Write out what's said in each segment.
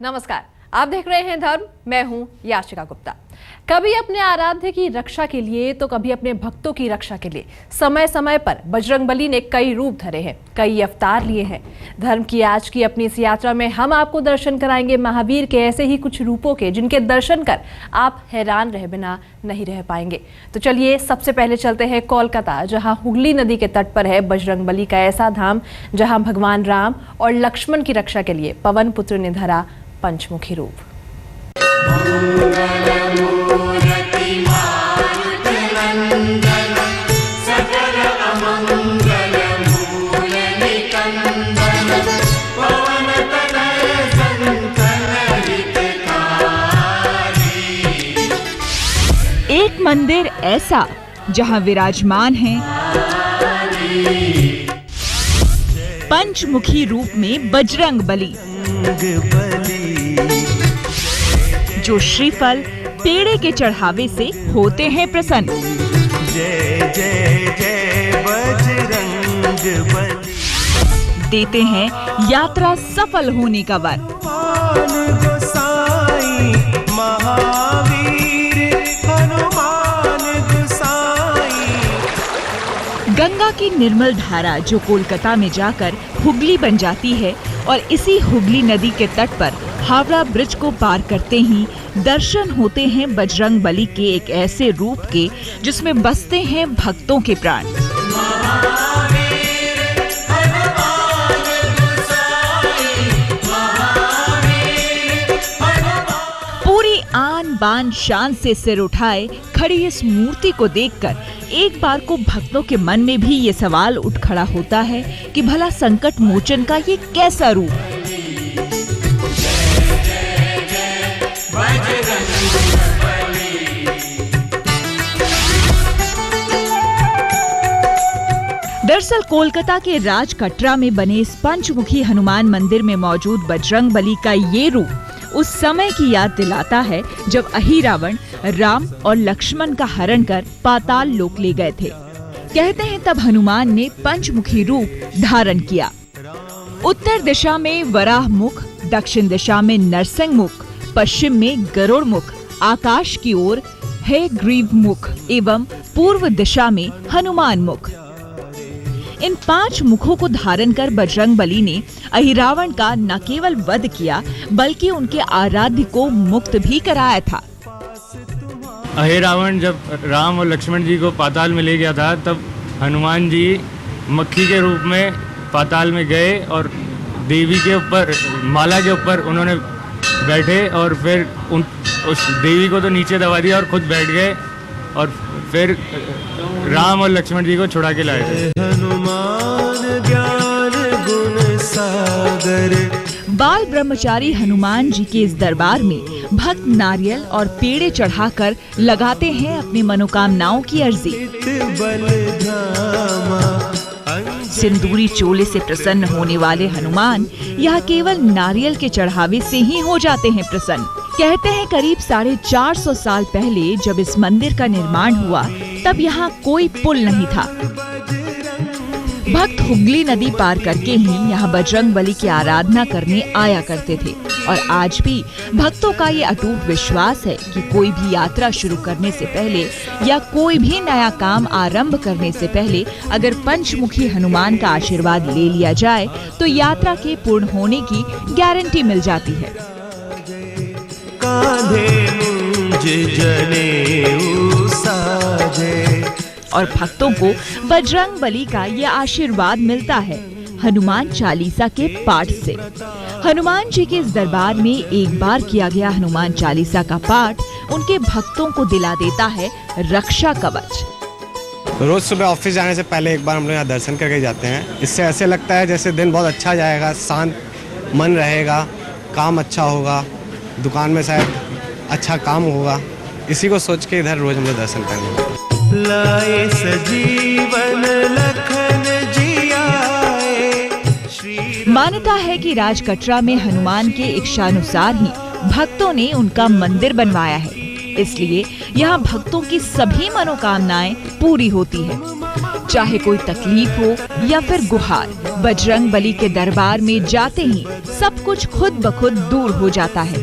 नमस्कार, आप देख रहे हैं धर्म। मैं हूं याशिका गुप्ता। कभी अपने आराध्य की रक्षा के लिए तो कभी अपने भक्तों की रक्षा के लिए समय समय पर बजरंगबली ने कई रूप धरे हैं, कई अवतार लिए हैं। धर्म की आज की अपनी इस यात्रा में हम आपको दर्शन कराएंगे महावीर के ऐसे ही कुछ रूपों के, जिनके दर्शन कर आप हैरान रह बिना नहीं रह पाएंगे। तो चलिए सबसे पहले चलते हैं कोलकाता, जहां हुगली नदी के तट पर है बजरंगबली का ऐसा धाम जहां भगवान राम और लक्ष्मण की रक्षा के लिए पवन पुत्र ने धरा पंचमुखी रूप। एक मंदिर ऐसा जहां विराजमान है पंचमुखी रूप में बजरंगबली, जो श्रीफल पेड़े के चढ़ावे से होते हैं प्रसन्न। जय जय जय बजरंगबली, देते हैं यात्रा सफल होने का वर। गोसाई महावीर हनुमान गोसाई। गंगा की निर्मल धारा जो कोलकाता में जाकर हुगली बन जाती है, और इसी हुगली नदी के तट पर हावड़ा ब्रिज को पार करते ही दर्शन होते हैं बजरंगबली के एक ऐसे रूप के जिसमें बसते हैं भक्तों के प्राण। पूरी आन बान शान से सिर उठाए खड़ी इस मूर्ति को देखकर एक बार को भक्तों के मन में भी ये सवाल उठ खड़ा होता है कि भला संकट मोचन का ये कैसा रूप। दरअसल कोलकाता के राज कटरा में बने इस पंचमुखी हनुमान मंदिर में मौजूद बजरंगबली का ये रूप उस समय की याद दिलाता है जब अहिरावण राम और लक्ष्मण का हरण कर पाताल लोक ले गए थे। कहते हैं तब हनुमान ने पंचमुखी रूप धारण किया। उत्तर दिशा में वराह मुख, दक्षिण दिशा में नरसिंह मुख, पश्चिम में गरुड़ मुख, आकाश की ओर है ग्रीव मुख एवं पूर्व दिशा में हनुमान मुख। इन 5 मुखों को धारण कर बजरंगबली ने अहिरावण का न केवल वध किया बल्कि उनके आराध्य को मुक्त भी कराया था। अहिरावण जब राम और लक्ष्मण जी को पाताल में ले गया था, तब हनुमान जी मक्खी के रूप में पाताल में गए और देवी के ऊपर, माला के ऊपर उन्होंने बैठे और फिर उस देवी को तो नीचे दबा दिया और खुद बैठ गए और फिर राम और लक्ष्मण जी को छुड़ा के लाए थे। हनुमान ज्ञान गुण सागर। बाल ब्रह्मचारी हनुमान जी के इस दरबार में भक्त नारियल और पेड़े चढ़ाकर लगाते हैं अपनी मनोकामनाओं की अर्जी। सिंदूरी चोले से प्रसन्न होने वाले हनुमान यहाँ केवल नारियल के चढ़ावे से ही हो जाते हैं प्रसन्न। कहते हैं करीब 450 साल पहले जब इस मंदिर का निर्माण हुआ तब यहाँ कोई पुल नहीं था। भक्त हुगली नदी पार करके ही यहाँ बजरंगबली की आराधना करने आया करते थे, और आज भी भक्तों का ये अटूट विश्वास है कि कोई भी यात्रा शुरू करने से पहले या कोई भी नया काम आरंभ करने से पहले अगर पंचमुखी हनुमान का आशीर्वाद ले लिया जाए तो यात्रा के पूर्ण होने की गारंटी मिल जाती है। और भक्तों को बजरंगबली का ये आशीर्वाद मिलता है हनुमान चालीसा के पाठ से। हनुमान जी के इस दरबार में एक बार किया गया हनुमान चालीसा का पाठ उनके भक्तों को दिला देता है रक्षा कवच। रोज सुबह ऑफिस जाने से पहले एक बार हम लोग यहाँ दर्शन करके जाते हैं। इससे ऐसे लगता है जैसे दिन बहुत अच्छा जाएगा, शांत मन रहेगा, काम अच्छा होगा, दुकान में शायद अच्छा काम होगा। इसी को सोच के इधर रोज हम लोग दर्शन करेंगे। लाए सजीवन लखन जियाए। मान्यता है कि राजकटरा में हनुमान के इच्छानुसार ही भक्तों ने उनका मंदिर बनवाया है, इसलिए यहाँ भक्तों की सभी मनोकामनाएं पूरी होती है। चाहे कोई तकलीफ हो या फिर गुहार, बजरंगबली के दरबार में जाते ही सब कुछ खुद ब खुद दूर हो जाता है।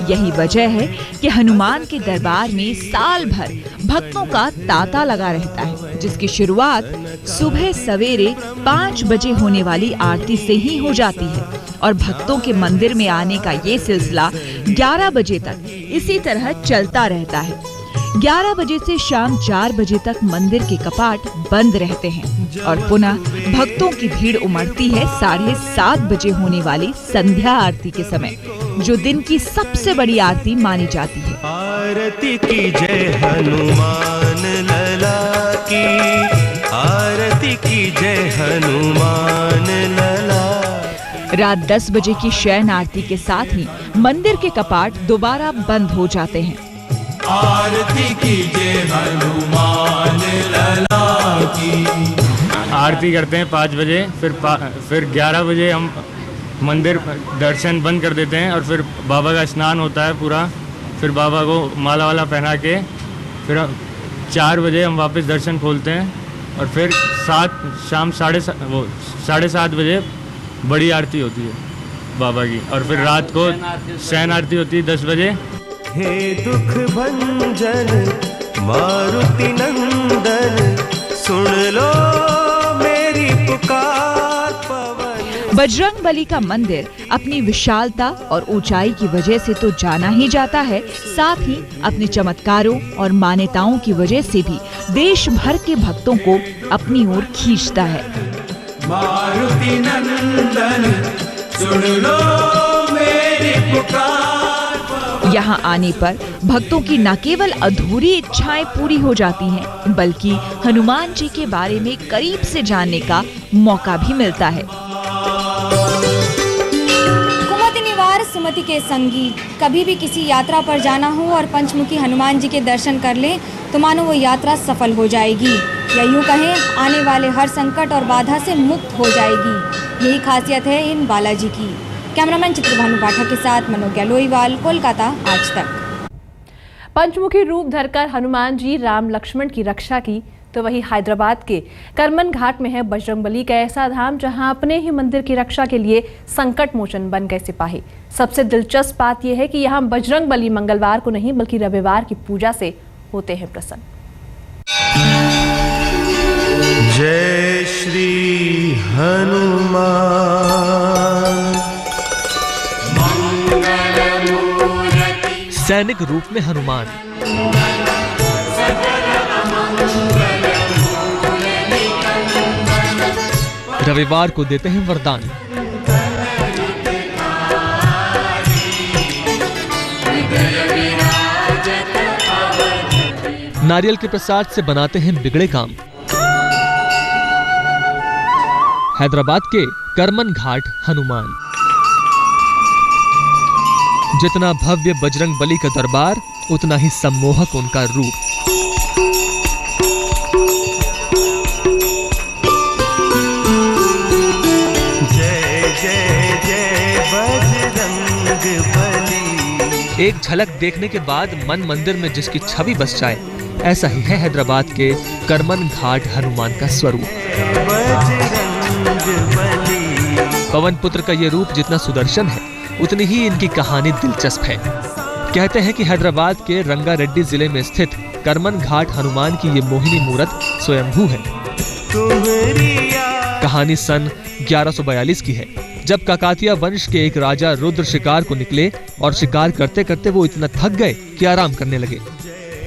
यही वजह है कि हनुमान के दरबार में साल भर भक्तों का तांता लगा रहता है, जिसकी शुरुआत सुबह सवेरे 5 बजे होने वाली आरती से ही हो जाती है और भक्तों के मंदिर में आने का ये सिलसिला 11 बजे तक इसी तरह चलता रहता है। 11 बजे से शाम 4 बजे तक मंदिर के कपाट बंद रहते हैं और पुनः भक्तों की भीड़ उमड़ती है 7:30 बजे होने वाली संध्या आरती के समय, जो दिन की सबसे बड़ी आरती मानी जाती है। आरती की जय हनुमान लला की, आरती की जय हनुमान लला। रात 10 बजे की शयन आरती के साथ ही मंदिर के कपाट दोबारा बंद हो जाते हैं। आरती की जय हनुमान लला की। आरती करते हैं 5 बजे, फिर 11 बजे हम मंदिर दर्शन बंद कर देते हैं और फिर बाबा का स्नान होता है पूरा, फिर बाबा को माला वाला पहना के फिर 4 बजे हम वापस दर्शन खोलते हैं और फिर शाम 7:30 बजे बड़ी आरती होती है बाबा की, और फिर रात को शयन आरती होती है 10 बजे। हे दुख भंजन मारुति नंदन, सुन लो मेरी पुकार पवन। बजरंगबली का मंदिर अपनी विशालता और ऊंचाई की वजह से तो जाना ही जाता है, साथ ही अपने चमत्कारों और मान्यताओं की वजह से भी देश भर के भक्तों को अपनी ओर खींचता है। मारुति नंदन, सुन लो मेरी पुकार। यहाँ आने पर भक्तों की न केवल अधूरी इच्छाएं पूरी हो जाती हैं, बल्कि हनुमान जी के बारे में करीब से जानने का मौका भी मिलता है। कुमति निवार सुमति के संगी, कभी भी किसी यात्रा पर जाना हो और पंचमुखी हनुमान जी के दर्शन कर लें तो मानो वो यात्रा सफल हो जाएगी, या यूं कहें आने वाले हर संकट और बाधा से मुक्त हो जाएगी। यही खासियत है इन बालाजी की। कैमरामैन चित्रभानु पाठक के साथ मनोज्ञा लोईवाल, कोलकाता, आज तक। पंचमुखी रूप धरकर हनुमान जी राम लक्ष्मण की रक्षा की, तो वही हैदराबाद के करमन घाट में है बजरंगबली का ऐसा धाम, जहां अपने ही मंदिर की रक्षा के लिए संकट मोचन बन गए सिपाही। सबसे दिलचस्प बात यह है कि यहाँ बजरंगबली मंगलवार को नहीं बल्कि रविवार की पूजा से होते हैं प्रसन्न। जय श्री हनुमान। सैनिक रूप में हनुमान, रविवार को देते हैं वरदान। नारियल के प्रसाद से बनाते हैं बिगड़े काम। हैदराबाद के करमन घाट हनुमान। जितना भव्य बजरंगबली का दरबार, उतना ही सम्मोहक उनका रूप। जय जय जय बजरंगबली। एक झलक देखने के बाद मन मंदिर में जिसकी छवि बस जाए, ऐसा ही है हैदराबाद के करमन घाट हनुमान का स्वरूप। पवन पुत्र का ये रूप जितना सुदर्शन है, उतनी ही इनकी कहानी दिलचस्प है। कहते हैं कि हैदराबाद के रंगारेड्डी जिले में स्थित करमन घाट हनुमान की ये मोहिनी मूरत स्वयंभू है। कहानी सन 1142 की है, जब काकातिया वंश के एक राजा रुद्र शिकार को निकले और शिकार करते करते वो इतना थक गए कि आराम करने लगे।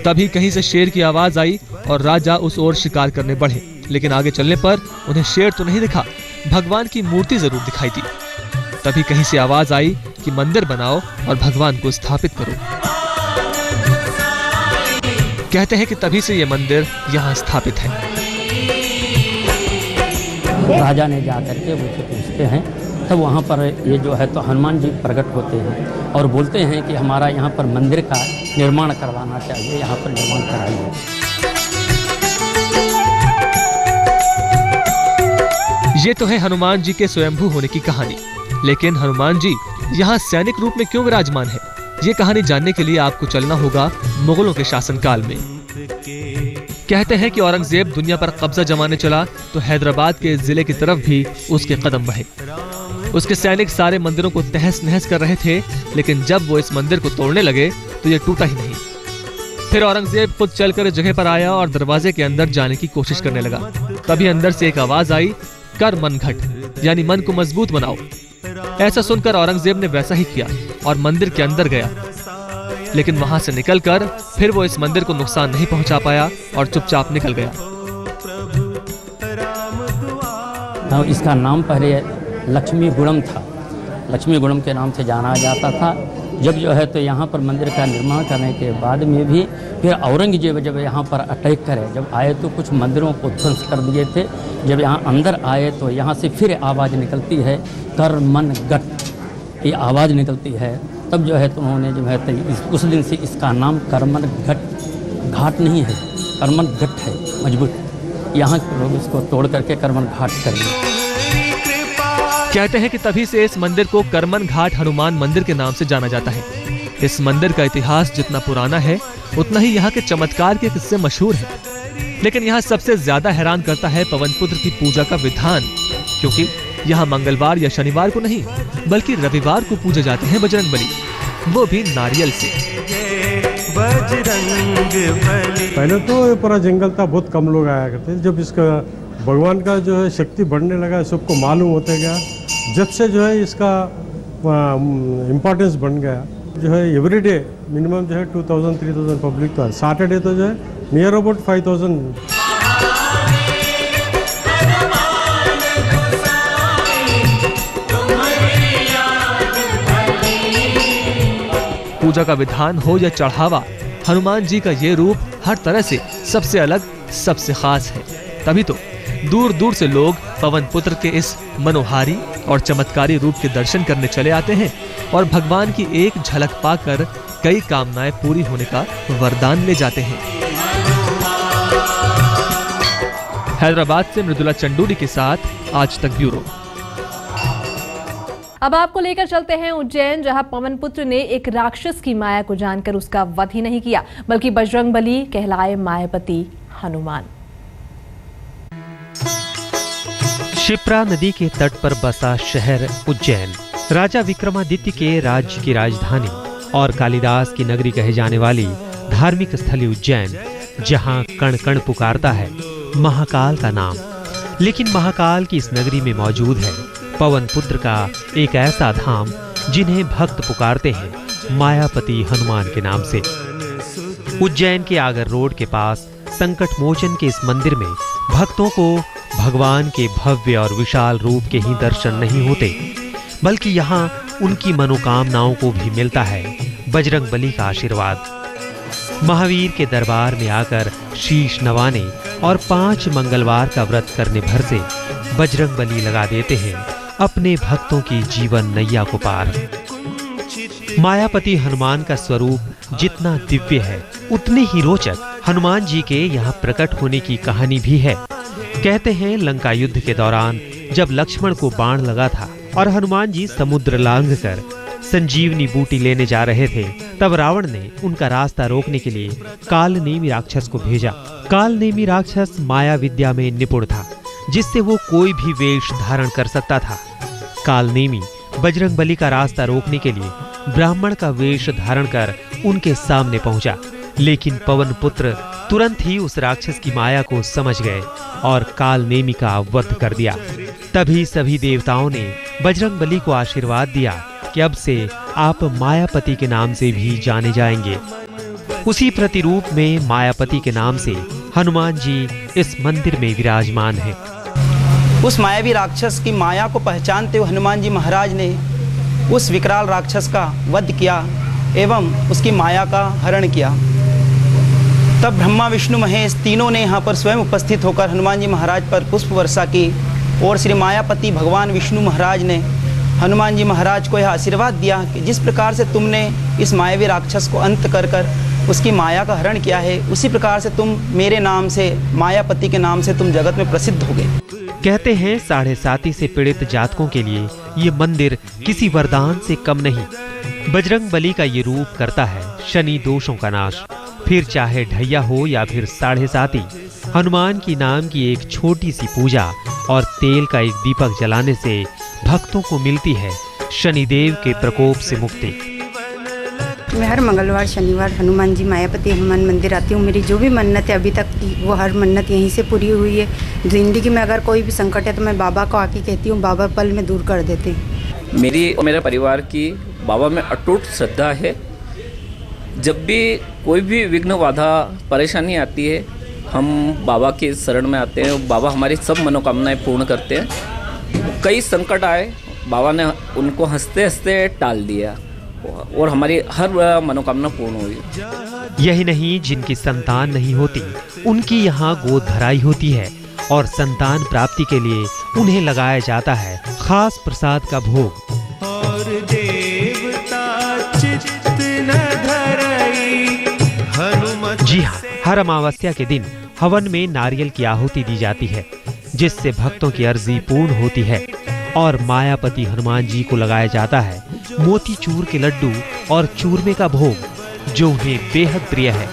तभी कहीं से शेर की आवाज आई और राजा उस ओर शिकार करने बढ़े, लेकिन आगे चलने पर उन्हें शेर तो नहीं दिखा, भगवान की मूर्ति जरूर दिखाई दी। तभी कहीं से आवाज आई कि मंदिर बनाओ और भगवान को स्थापित करो। कहते हैं कि तभी से ये मंदिर यहाँ स्थापित है। राजा ने जाकर के मुझसे पूछते हैं, तब वहाँ पर ये जो है तो हनुमान जी प्रकट होते हैं और बोलते हैं कि हमारा यहाँ पर मंदिर का निर्माण करवाना चाहिए, यहाँ पर निर्माण कराइए। ये तो है हनुमान जी के स्वयंभू होने की कहानी, लेकिन हनुमान जी यहाँ सैनिक रूप में क्यों विराजमान है, ये कहानी जानने के लिए आपको चलना होगा मुगलों के शासनकाल में। कहते हैं कि औरंगजेब दुनिया पर कब्जा जमाने चला तो हैदराबाद के जिले की तरफ भी उसके कदम बढ़े। उसके सैनिक सारे मंदिरों को तहस नहस कर रहे थे, लेकिन जब वो इस मंदिर को तोड़ने लगे तो ये टूटा ही नहीं। फिर औरंगजेब खुद चलकर इस जगह पर आया और दरवाजे के अंदर जाने की कोशिश करने लगा। तभी अंदर से एक आवाज आई, कर मन घट, यानी मन को मजबूत बनाओ। ऐसा सुनकर औरंगजेब ने वैसा ही किया और मंदिर के अंदर गया, लेकिन वहां से निकलकर फिर वो इस मंदिर को नुकसान नहीं पहुंचा पाया और चुपचाप निकल गया। इसका नाम पहले लक्ष्मीगुड़म था, लक्ष्मीगुड़म के नाम से जाना जाता था। जब जो है तो यहाँ पर मंदिर का निर्माण करने के बाद में भी फिर औरंगजेब जब यहाँ पर अटैक करे, जब आए तो कुछ मंदिरों को ध्वंस कर दिए थे। जब यहाँ अंदर आए तो यहाँ से फिर आवाज़ निकलती है, कर मन गट, ये आवाज़ निकलती है। तब जो है तो उन्होंने जो है तो उस दिन से इसका नाम करमन घट, घाट नहीं है, करमन घट है, मजबूत। यहाँ के लोग इसको तोड़ करके करमन घाट करेंगे। कहते हैं कि तभी से इस मंदिर को करमन घाट हनुमान मंदिर के नाम से जाना जाता है। इस मंदिर का इतिहास जितना पुराना है उतना ही यहाँ के चमत्कार के किस्से मशहूर हैं। लेकिन यहाँ सबसे ज्यादा हैरान करता है पवन पुत्र की पूजा का विधान, क्योंकि यहाँ मंगलवार या शनिवार को नहीं बल्कि रविवार को पूजे जाते हैं बजरंग बली, वो भी नारियल से। पहले तो ये पूरा जंगल था, बहुत कम लोग आया करते। जब इसका भगवान का जो है शक्ति बढ़ने लगा, सबको मालूम होते गया, जब से जो है इसका इम्पोर्टेंस बन गया। जो है एवरीडे मिनिमम जो है 2000-3000 पब्लिक तो है। सैटरडे तो जो है नियर अबाउट 5000। पूजा का विधान हो या चढ़ावा, हनुमान जी का ये रूप हर तरह से सबसे अलग, सबसे खास है। तभी तो दूर दूर से लोग पवन पुत्र के इस मनोहारी और चमत्कारी रूप के दर्शन करने चले आते हैं और भगवान की एक झलक पाकर कई कामनाएं पूरी होने का वरदान ले जाते हैं। हैदराबाद से मृदुला चंडूरी के साथ आज तक ब्यूरो। अब आपको लेकर चलते हैं उज्जैन, जहां पवन पुत्र ने एक राक्षस की माया को जानकर उसका वध ही नहीं किया, बल्कि बजरंग बली कहलाए मायापति हनुमान। क्षिप्रा नदी के तट पर बसा शहर उज्जैन राजा विक्रमादित्य के राज्य की राजधानी और कालिदास की नगरी कहे जाने वाली धार्मिक स्थली उज्जैन, जहां कण कण पुकारता है महाकाल का नाम। लेकिन महाकाल की इस नगरी में मौजूद है पवन पुत्र का एक ऐसा धाम जिन्हें भक्त पुकारते हैं मायापति हनुमान के नाम से। उज्जैन के आगर रोड के पास संकट मोचन के इस मंदिर में भक्तों को भगवान के भव्य और विशाल रूप के ही दर्शन नहीं होते, बल्कि यहाँ उनकी मनोकामनाओं को भी मिलता है बजरंग बली का आशीर्वाद। महावीर के दरबार में आकर शीश नवाने और 5 मंगलवार का व्रत करने भर से बजरंग बली लगा देते हैं अपने भक्तों की जीवन नैया को पार। मायापति हनुमान का स्वरूप जितना दिव्य है उतने ही रोचक हनुमान जी के यहाँ प्रकट होने की कहानी भी है। कहते हैं लंका युद्ध के दौरान जब लक्ष्मण को बाण लगा था और हनुमान जी समुद्र लांघ कर संजीवनी बूटी लेने जा रहे थे, तब रावण ने उनका रास्ता रोकने के लिए कालनेमी राक्षस को भेजा। कालनेमी राक्षस माया विद्या में निपुण था, जिससे वो कोई भी वेश धारण कर सकता था। कालनेमी बजरंग बली का रास्ता रोकने के लिए ब्राह्मण का वेश धारण कर उनके सामने पहुंचा, लेकिन पवन पुत्र तुरंत ही उस राक्षस की माया को समझ गए और कालनेमी का वध कर दिया। तभी सभी देवताओं ने बजरंग बली को आशीर्वाद दिया कि अब से आप मायापति के नाम से भी जाने जाएंगे। उसी प्रतिरूप में मायापति के नाम से हनुमान जी इस मंदिर में विराजमान हैं। उस मायावी राक्षस की माया को पहचानते हुए हनुमान जी महाराज ने उस विकराल राक्षस का वध किया एवं उसकी माया का हरण किया। तब ब्रह्मा विष्णु महेश तीनों ने यहाँ पर स्वयं उपस्थित होकर हनुमान जी महाराज पर पुष्प वर्षा की और श्री मायापति भगवान विष्णु महाराज ने हनुमान जी महाराज को यह आशीर्वाद दिया कि जिस प्रकार से तुमने इस मायावी राक्षस को अंत कर उसकी माया का हरण किया है, उसी प्रकार से तुम मेरे नाम से मायापति के नाम से तुम जगत में प्रसिद्ध हो गए। कहते हैं 7.5 से पीड़ित जातकों के लिए ये मंदिर किसी वरदान से कम नहीं। बजरंग बली का ये रूप करता है शनि दोषों का नाश। फिर चाहे ढैया हो या फिर 7.5, हनुमान की नाम की एक छोटी सी पूजा और तेल का एक दीपक जलाने से भक्तों को मिलती है शनिदेव के प्रकोप से मुक्ति। मैं हर मंगलवार शनिवार हनुमान जी मायापति हनुमान मंदिर आती हूँ। मेरी जो भी मन्नत है अभी तक वो हर मन्नत यहीं से पूरी हुई है। ज़िंदगी में अगर कोई भी संकट है तो मैं बाबा को आके कहती हूँ, बाबा पल में दूर कर देते हैं। मेरी और मेरे परिवार की बाबा में अटूट श्रद्धा है। जब भी कोई भी विघ्न बाधा परेशानी आती है हम बाबा के शरण में आते हैं। बाबा हमारी सब मनोकामनाएं पूर्ण करते हैं। कई संकट आए, बाबा ने उनको हंसते हंसते टाल दिया और हमारी हर मनोकामना पूर्ण हुई। यही नहीं, जिनकी संतान नहीं होती उनकी यहाँ गोद भराई होती है और संतान प्राप्ति के लिए उन्हें लगाया जाता है खास प्रसाद का भोग। और देवता चित्त न धरई हनुमत। जी हाँ, हर अमावस्या के दिन हवन में नारियल की आहुति दी जाती है, जिससे भक्तों की अर्जी पूर्ण होती है। और मायापति हनुमान जी को लगाया जाता है मोतीचूर के लड्डू और चूरमे का भोग, जो उन्हें बेहद प्रिय है।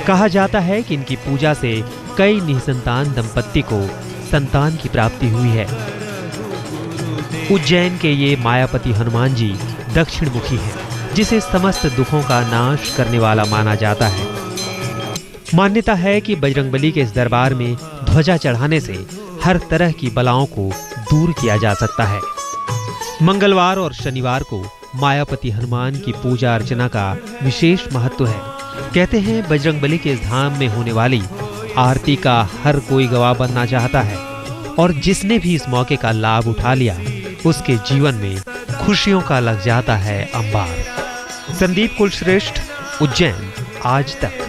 कहा जाता है कि इनकी पूजा से कई निसंतान दंपत्ति को संतान की प्राप्ति हुई है। उज्जैन के ये मायापति हनुमान जी दक्षिण मुखी हैं, जिसे समस्त दुखों का नाश करने वाला माना जाता है। मान्यता है कि बजरंगबली के इस दरबार में ध्वजा चढ़ाने से हर तरह की बलाओं को दूर किया जा सकता है। मंगलवार और शनिवार को मायापति हनुमान की पूजा अर्चना का विशेष महत्व है। कहते हैं बजरंगबली के इस धाम में होने वाली आरती का हर कोई गवाह बनना चाहता है, और जिसने भी इस मौके का लाभ उठा लिया उसके जीवन में खुशियों का लग जाता है अंबार। संदीप कुलश्रेष्ठ, उज्जैन, आज तक।